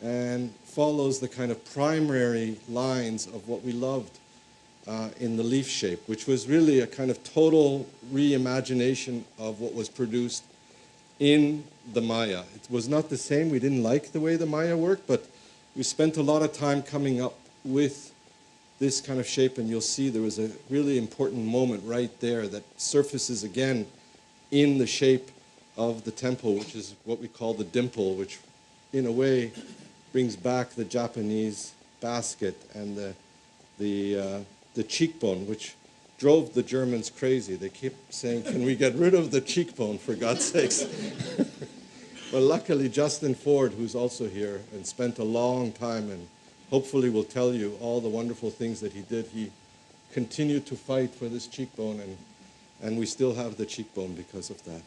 and follows the kind of primary lines of what we loved in the leaf shape, which was really a kind of total reimagination of what was produced in the Maya. It was not the same. We didn't like the way the Maya worked, but we spent a lot of time coming up with this kind of shape, and you'll see there was a really important moment right there that surfaces again in the shape of the temple, which is what we call the dimple, which in a way brings back the Japanese basket and the cheekbone, which drove the Germans crazy. They kept saying, can we get rid of the cheekbone, for God's sakes? But luckily, Justin Ford, who's also here and spent a long time and hopefully will tell you all the wonderful things that he did, he continued to fight for this cheekbone, and we still have the cheekbone because of that.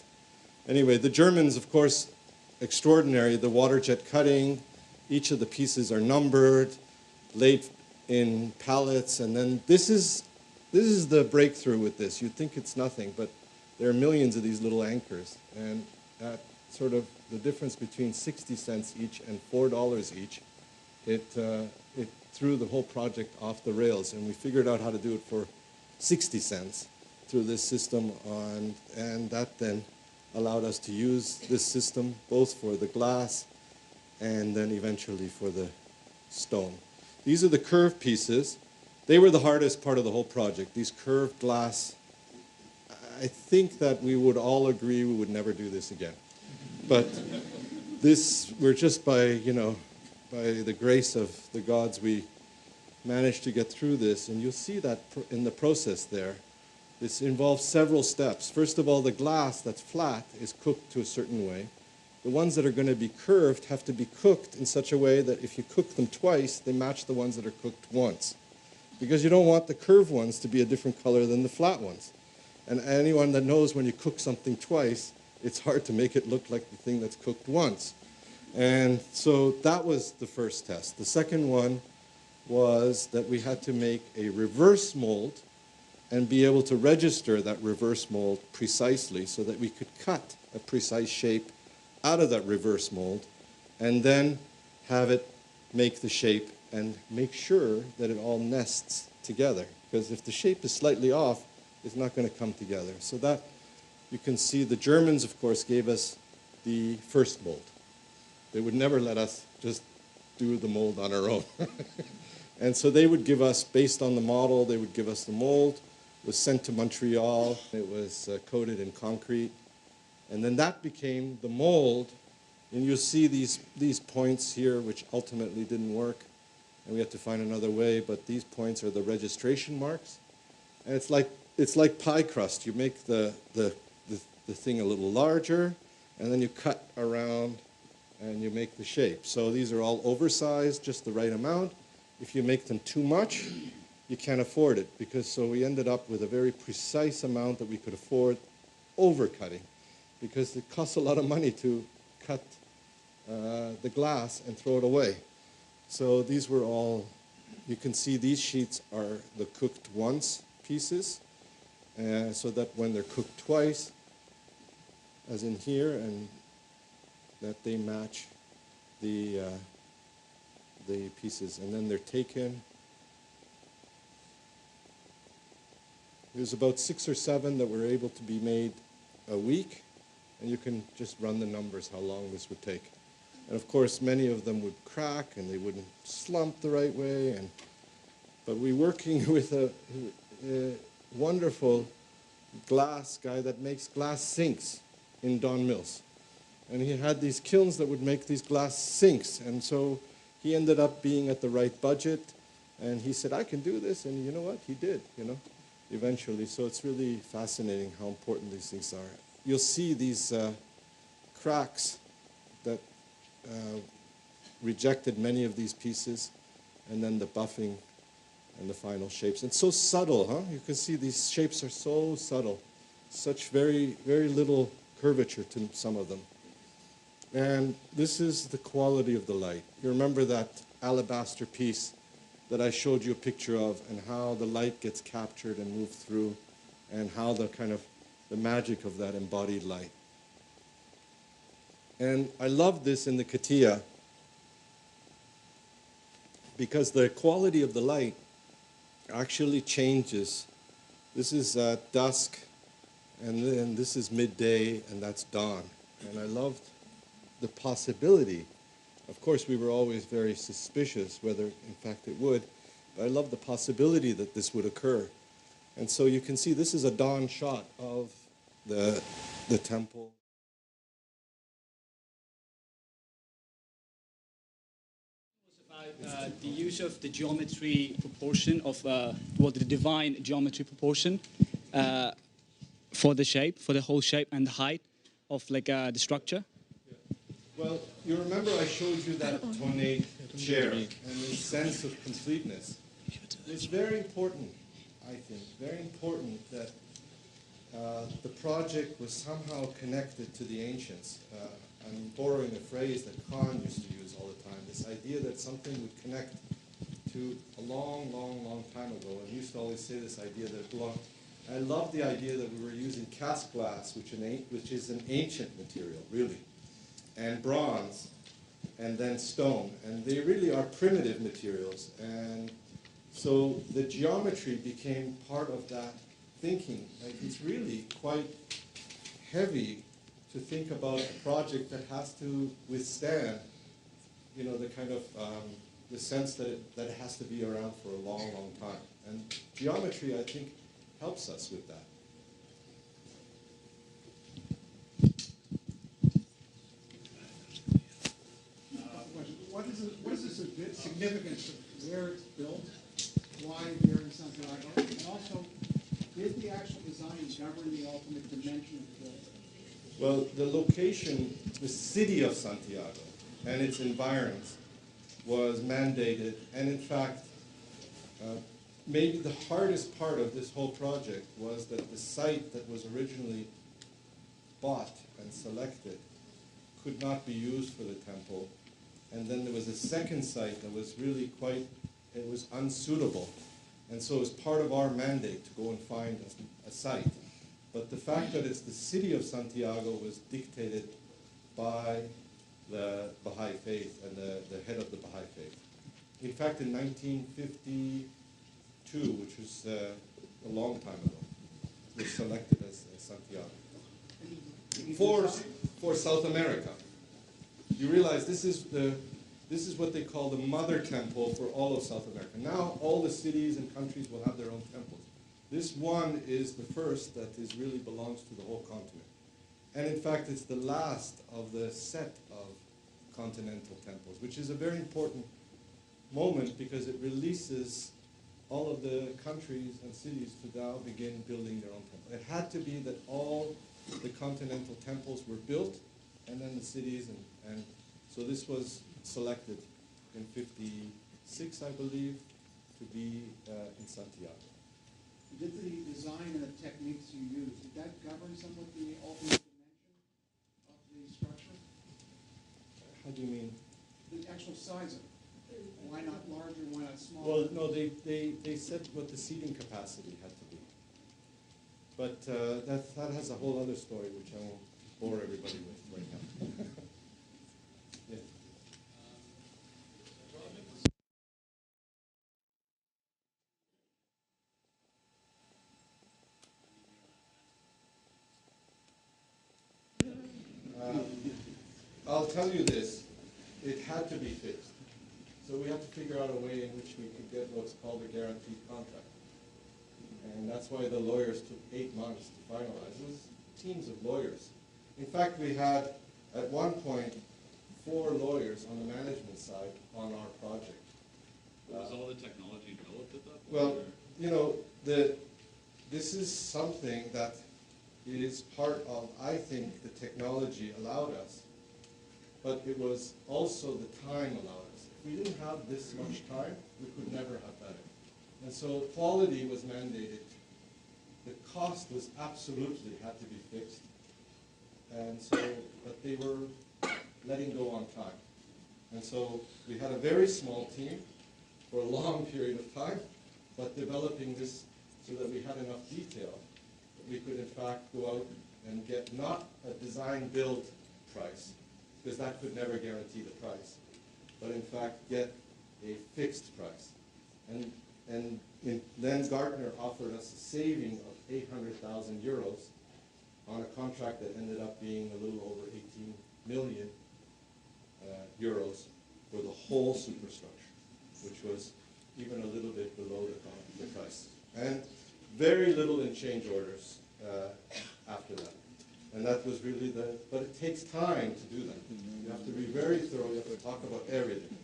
Anyway, the Germans, of course, extraordinary. The water jet cutting, each of the pieces are numbered, laid in pallets, and then this is the breakthrough with this. You'd think it's nothing, but there are millions of these little anchors, and at sort of the difference between 60 cents each and $4 each, it threw the whole project off the rails, and we figured out how to do it for 60 cents through this system, and that then allowed us to use this system both for the glass and then eventually for the stone. These are the curved pieces. They were the hardest part of the whole project. These curved glass, I think that we would all agree we would never do this again. But this, we're just by the grace of the gods, we managed to get through this. And you'll see that in the process there. This involves several steps. First of all, the glass that's flat is cooked to a certain way. The ones that are going to be curved have to be cooked in such a way that if you cook them twice, they match the ones that are cooked once. Because you don't want the curved ones to be a different color than the flat ones. And anyone that knows when you cook something twice, it's hard to make it look like the thing that's cooked once. And so that was the first test. The second one was that we had to make a reverse mold and be able to register that reverse mold precisely so that we could cut a precise shape out of that reverse mold and then have it make the shape and make sure that it all nests together. Because if the shape is slightly off, it's not going to come together. So that, you can see the Germans, of course, gave us the first mold. They would never let us just do the mold on our own. And so they would give us, based on the model, they would give us the mold. It was sent to Montreal. It was coated in concrete. And then that became the mold. And you'll see these points here, which ultimately didn't work. And we had to find another way. But these points are the registration marks. And it's like pie crust. You make the thing a little larger, and then you cut around, and you make the shape. So these are all oversized, just the right amount. If you make them too much, you can't afford it. So we ended up with a very precise amount that we could afford overcutting, because it costs a lot of money to cut the glass and throw it away. So these were all, you can see these sheets are the cooked once pieces, so that when they're cooked twice, as in here, and that they match the pieces. And then they're taken. There's about 6 or 7 that were able to be made a week, and you can just run the numbers how long this would take. And of course, many of them would crack and they wouldn't slump the right way. But we're working with a wonderful glass guy that makes glass sinks in Don Mills. And he had these kilns that would make these glass sinks. And so he ended up being at the right budget. And he said, I can do this. And you know what? He did, eventually. So it's really fascinating how important these things are. You'll see these cracks that rejected many of these pieces, and then the buffing and the final shapes. And so subtle, huh? You can see these shapes are so subtle. Such very, very little curvature to some of them. And this is the quality of the light. You remember that alabaster piece that I showed you a picture of, and how the light gets captured and moved through, and how the magic of that embodied light. And I love this in the Katia because the quality of the light actually changes. This is dusk, and then this is midday, and that's dawn. And I loved the possibility. Of course, we were always very suspicious whether, in fact, it would. But I love the possibility that this would occur. And so you can see this is a dawn shot of the temple. The use of the geometry proportion of, the divine geometry proportion for the shape, for the whole shape and the height of the structure. Well, you remember I showed you that ornate chair and the sense of completeness. It's very important, I think, very important that the project was somehow connected to the ancients. I'm borrowing a phrase that Khan used to use all the time, this idea that something would connect to a long, long, long time ago. And he used to always say this idea that I love the idea that we were using cast glass, which is an ancient material, really, and bronze, and then stone. And they really are primitive materials. And so the geometry became part of that thinking. Like, it's really quite heavy to think about a project that has to withstand, the kind of the sense that it has to be around for a long, long time. And geometry, I think, helps us with that. What is the significance of where it's built, why here in Santiago, and also, did the actual design govern the ultimate dimension of the building? Well, the location, the city of Santiago and its environs was mandated, and in fact, maybe the hardest part of this whole project was that the site that was originally bought and selected could not be used for the temple. And then there was a second site that was really it was unsuitable. And so it was part of our mandate to go and find a site. But the fact that it's the city of Santiago was dictated by the Baha'i faith and the head of the Baha'i faith. In fact, in 1952, which was a long time ago, it was selected as Santiago. For South America. You realize this is what they call the mother temple for all of South America. Now all the cities and countries will have their own temples. This one is the first that really belongs to the whole continent. And in fact, it's the last of the set of continental temples, which is a very important moment because it releases all of the countries and cities to now begin building their own temple. It had to be that all the continental temples were built, and then the cities, and so this was selected in 56, I believe, to be in Santiago. Did the design and the techniques you used, did that govern somewhat the ultimate dimension of the structure? How do you mean? The actual size of it. Why not larger, why not smaller? Well, no, they said what the seating capacity had to be. But that has a whole other story, which I won't bore everybody with right now. Yeah. I'll tell you this. it had to be fixed. So we had to figure out a way in which we could get what's called a guaranteed contract. And that's why the lawyers took 8 months to finalize. It was teams of lawyers. In fact, we had, at one point, 4 lawyers on the management side on our project. Was all the technology developed at that point? Well, you know, this is something that is part of, I think, the technology allowed us, but it was also the time allowed us. If we didn't have this much time, we could never have done it. And so quality was mandated. The cost was absolutely had to be fixed. And so, but they were letting go on time. And so we had a very small team for a long period of time, but developing this so that we had enough detail that we could in fact go out and get not a design build price, because that could never guarantee the price, but in fact get a fixed price. And then Gartner offered us a saving of 800,000 euros on a contract that ended up being a little over 18 million euros for the whole superstructure, which was even a little bit below the price. And very little in change orders after that. And that was really but it takes time to do that. You have to be very thorough, you have to talk about everything.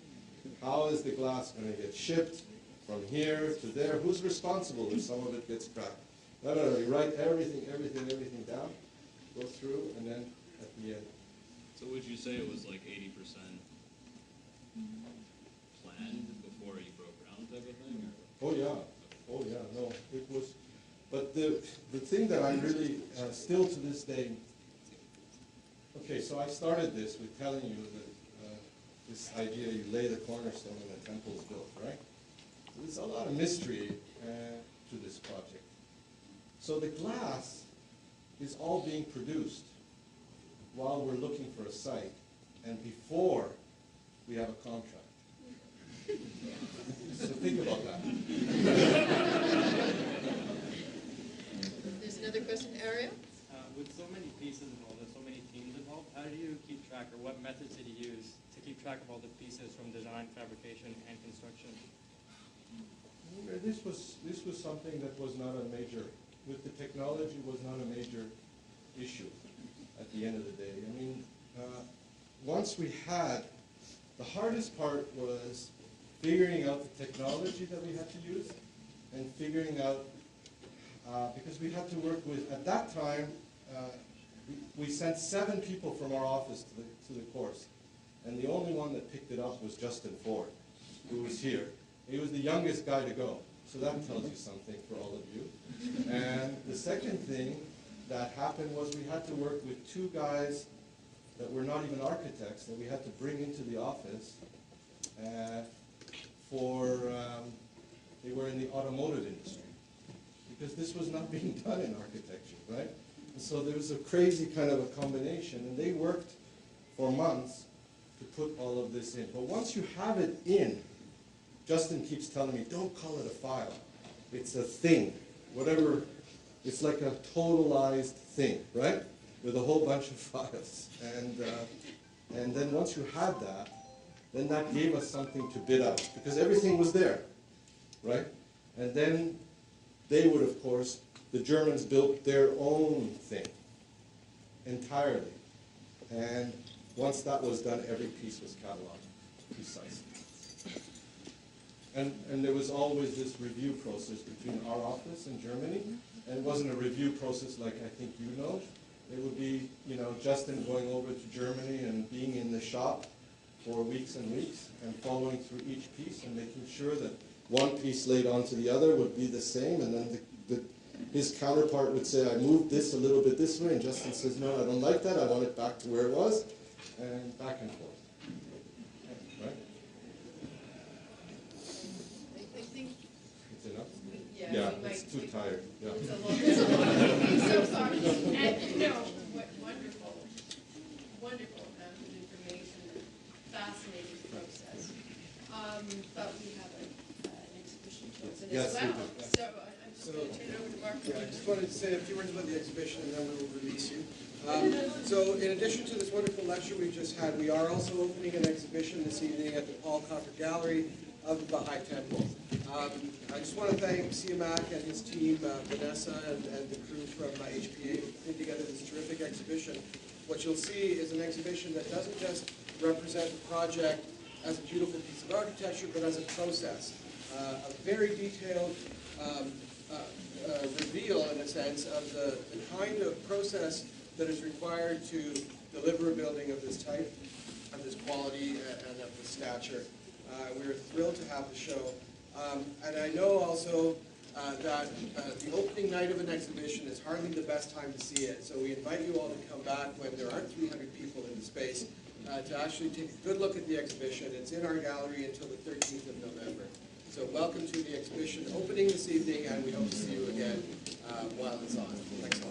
How is the glass going to get shipped from here to there? Who's responsible if some of it gets cracked? No, you write everything down, go through, and then at the end. So would you say it was like 80% planned before you broke ground type of thing? Or? Oh yeah, no, it was, but the thing that I really, still to this day, okay, so I started this with telling you that this idea, you lay the cornerstone and the temple is built, right? So there's a lot of mystery to this project. So the glass is all being produced while we're looking for a site and before we have a contract. So think about that. There's another question, Ariel? With so many pieces involved and so many teams involved, how do you keep track, or what methods did you use to keep track of all the pieces from design, fabrication, and construction? This was something that was not a major, with the technology, was not a major issue at the end of the day. I mean, once we had, the hardest part was figuring out the technology that we had to use and figuring out, because we had to work with, at that time, we sent 7 people from our office to the course. And the only one that picked it up was Justin Ford, who was here. He was the youngest guy to go. So that tells you something for all of you. And the second thing that happened was we had to work with 2 guys that were not even architects that we had to bring into the office they were in the automotive industry, because this was not being done in architecture, right? And so there was a crazy kind of a combination, and they worked for months to put all of this in. But once you have it in, Justin keeps telling me, don't call it a file. It's a thing, whatever. It's like a totalized thing, right? With a whole bunch of files. And then once you had that, then that gave us something to bid out, because everything was there, right? And then they would, of course, the Germans built their own thing entirely. And once that was done, every piece was cataloged precisely. And there was always this review process between our office in Germany, and it wasn't a review process like I think you know. It would be, you know, Justin going over to Germany and being in the shop for weeks and weeks and following through each piece and making sure that one piece laid onto the other would be the same, and then his counterpart would say, I moved this a little bit this way, and Justin says, no, I don't like that, I want it back to where it was, and back and forth. Right? I think, It's enough? yeah, we it's might too take- tired. Yeah. It's a lot. I'm so sorry. And, no, wonderful amount of information, fascinating process. But we have an exhibition to open Yes, as we well. do, yeah. So I'm just going to turn it over to Mark. Yeah, I just wanted to say a few words about the exhibition and then we will release you. So in addition to this wonderful lecture we just had, we are also opening an exhibition this evening at the Paul Coffey Gallery of the Baha'i Temple. I just want to thank Siamak and his team, Vanessa and the crew from HPA for putting together this terrific exhibition. What you'll see is an exhibition that doesn't just represent the project as a beautiful piece of architecture, but as a process. A very detailed reveal, in a sense, of the kind of process that is required to deliver a building of this type, of this quality, and of this stature. We're thrilled to have the show. And I know also that the opening night of an exhibition is hardly the best time to see it. So we invite you all to come back when there aren't 300 people in the space to actually take a good look at the exhibition. It's in our gallery until the 13th of November. So welcome to the exhibition opening this evening, and we hope to see you again while it's on. Thanks a lot.